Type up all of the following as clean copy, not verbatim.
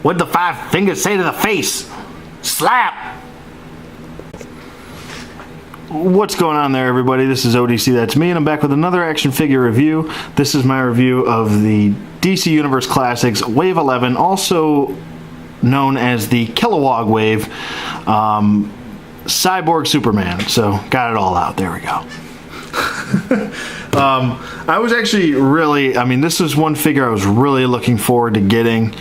What'd the 5 fingers say to the face? Slap! What's going on there, everybody? This is ODC, that's me, and I'm back with another action figure review. This is my review of the DC Universe Classics Wave 11, also known as the Kilowog Wave, Cyborg Superman. So, got it all out. There we go. I was actually really, this was one figure I was really looking forward to getting,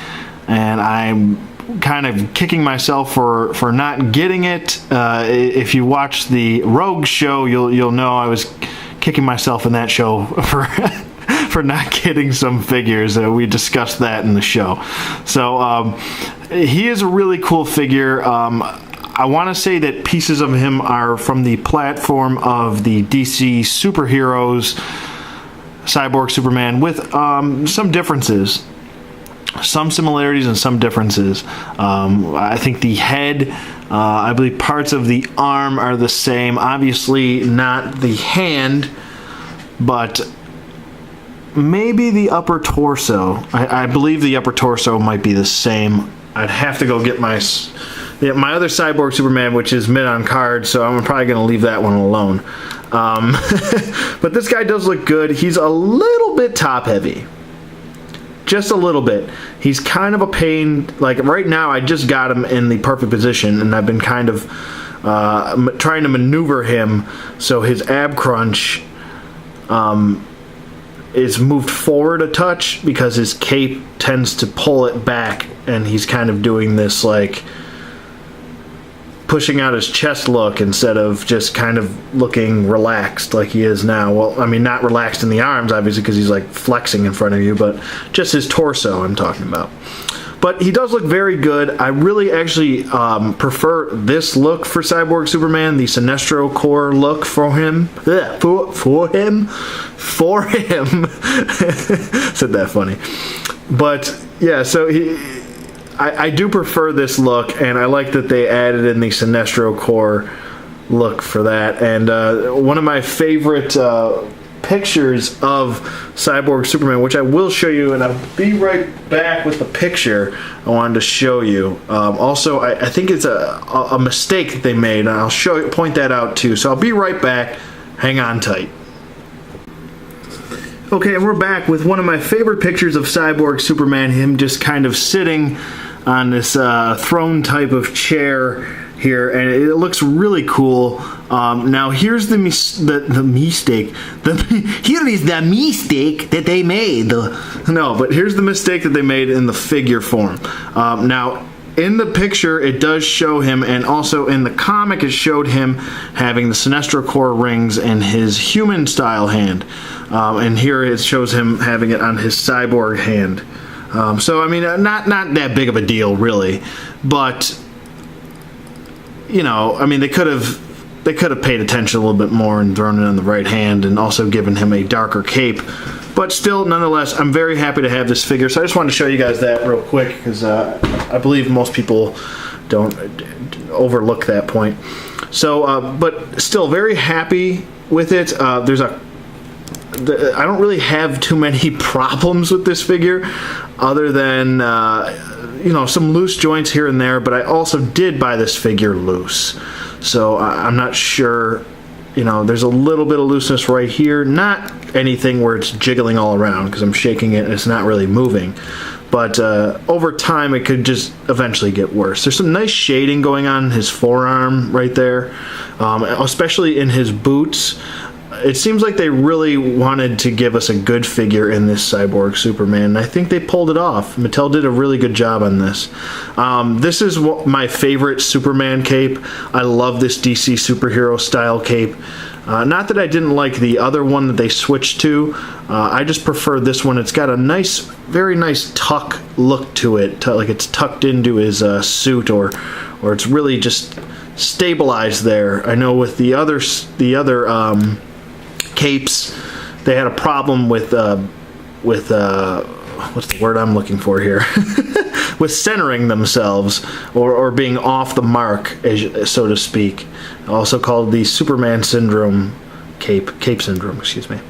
and I'm kind of kicking myself for not getting it. If you watch the Rogue show, you'll know I was kicking myself in that show for for not getting some figures. We discussed that in the show. So he is a really cool figure. I want to say that pieces of him are from the platform of the DC superheroes, Cyborg Superman, with some differences. Some similarities and some differences. I think the head, I believe parts of the arm are the same. Obviously not the hand, but maybe the upper torso. I believe the upper torso might be the same. I'd have to go get my other Cyborg Superman, which is mid on card, so I'm probably going to leave that one alone. But this guy does look good. He's a little bit top heavy. Just a little bit. He's kind of a pain. Like right now, I just got him in the perfect position, and I've been kind of trying to maneuver him so his ab crunch is moved forward a touch because his cape tends to pull it back, and he's kind of doing this like pushing out his chest look instead of just kind of looking relaxed like he is now. Well, not relaxed in the arms, obviously, because he's like flexing in front of you, but just his torso I'm talking about. But he does look very good. I really actually prefer this look for Cyborg Superman, the Sinestro Corps look for him. For him. Said that funny. But yeah, so I do prefer this look, and I like that they added in the Sinestro Corps look for that. And one of my favorite pictures of Cyborg Superman, which I will show you, and I'll be right back with the picture I wanted to show you. Also, I think it's a mistake that they made, and I'll point that out too. So I'll be right back. Hang on tight. Okay, and we're back with one of my favorite pictures of Cyborg Superman, him just kind of sitting on this throne type of chair here, and it looks really cool. Now here's the mistake. Here is the mistake that they made. But here's the mistake that they made in the figure form. Now, in the picture, it does show him, and also in the comic, it showed him having the Sinestro Corps rings in his human-style hand. And here it shows him having it on his cyborg hand. So, not that big of a deal, really. But, they could have paid attention a little bit more and thrown it on the right hand and also given him a darker cape. But still, nonetheless, I'm very happy to have this figure. So I just wanted to show you guys that real quick, because I believe most people don't overlook that point. So, but still very happy with it. I don't really have too many problems with this figure, other than some loose joints here and there. But I also did buy this figure loose, so I'm not sure. There's a little bit of looseness right here. Not anything where it's jiggling all around, because I'm shaking it and it's not really moving. But over time, it could just eventually get worse. There's some nice shading going on in his forearm right there, especially in his boots. It seems like they really wanted to give us a good figure in this Cyborg Superman, and I think they pulled it off. Mattel did a really good job on this. This is my favorite Superman cape. I love this DC superhero style cape. Not that I didn't like the other one that they switched to. I just prefer this one. It's got a nice, very nice tuck look to it, like it's tucked into his suit, or it's really just stabilized there. I know with the other capes, they had a problem with what's the word I'm looking for here? With centering themselves, or being off the mark, so to speak. Also called the Superman syndrome, cape syndrome, excuse me.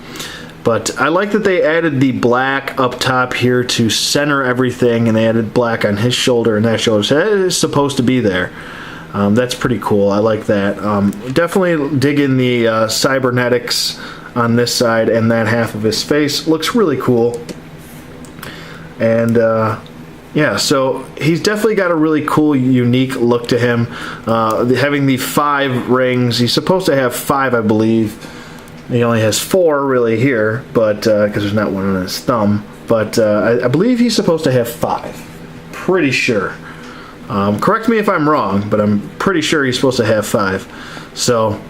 But I like that they added the black up top here to center everything, and they added black on his shoulder and that shoulder. So that is supposed to be there. That's pretty cool. I like that. Definitely digging the cybernetics on this side, and that half of his face looks really cool. And yeah, so he's definitely got a really cool, unique look to him. Having the 5 rings, he's supposed to have 5, I believe. He only has 4 really here, but because there's not one on his thumb. But I believe he's supposed to have 5. Pretty sure. Correct me if I'm wrong, but I'm pretty sure he's supposed to have 5. So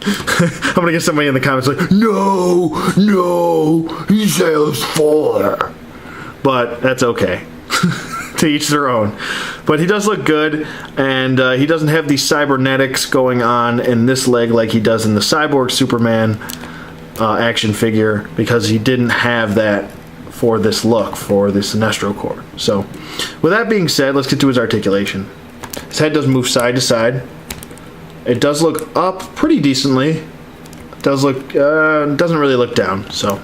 I'm gonna get somebody in the comments like, no, he says 4. But that's okay. To each their own. But he does look good, and he doesn't have the cybernetics going on in this leg like he does in the Cyborg Superman action figure, because he didn't have that for this look, for the Sinestro Corps. So with that being said, let's get to his articulation. His head does move side to side. It does look up pretty decently. It does look doesn't really look down. So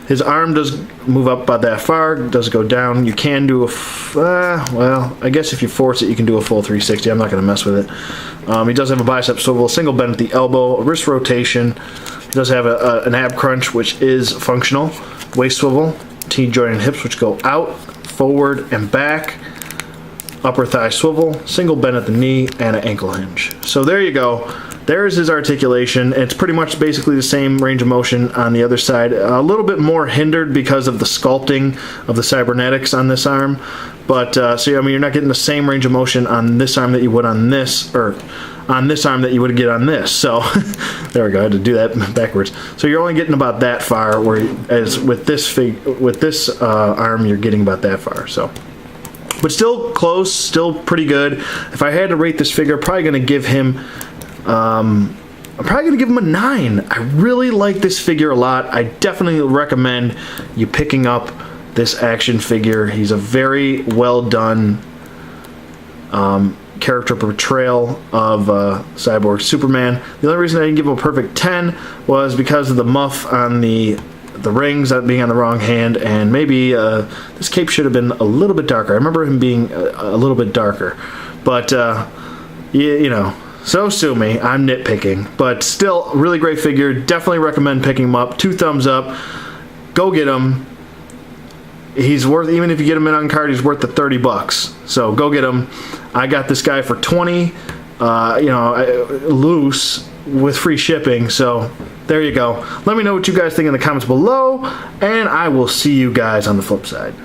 his arm does move up about that far. It does go down. You can do a well, I guess if you force it, you can do a full 360. I'm not going to mess with it. He does have a bicep swivel, a single bend at the elbow, a wrist rotation. He does have an ab crunch, which is functional. Waist swivel, T-joint and hips, which go out, forward, and back. Upper thigh swivel, single bend at the knee, and an ankle hinge. So there you go. There's his articulation. It's pretty much basically the same range of motion on the other side. A little bit more hindered because of the sculpting of the cybernetics on this arm. But, so I mean, you're not getting the same range of motion on this arm that you would on this, or on this arm that you would get on this. So, there we go, I had to do that backwards. So you're only getting about that far, whereas with this arm, you're getting about that far, so. But still close, still pretty good. If I had to rate this figure, I'm probably going to give him a 9. I really like this figure a lot. I definitely recommend you picking up this action figure. He's a very well done character portrayal of Cyborg Superman. The only reason I didn't give him a perfect 10 was because of the muff on the rings being on the wrong hand, and maybe this cape should have been a little bit darker. I remember him being a little bit darker, but you know, so sue me, I'm nitpicking. But still, really great figure. Definitely recommend picking him up. 2 thumbs up. Go get him. He's worth, even if you get him in on card, he's worth the $30. So go get him. I got this guy for 20, you know, loose with free shipping. So there you go. Let me know what you guys think in the comments below, and I will see you guys on the flip side.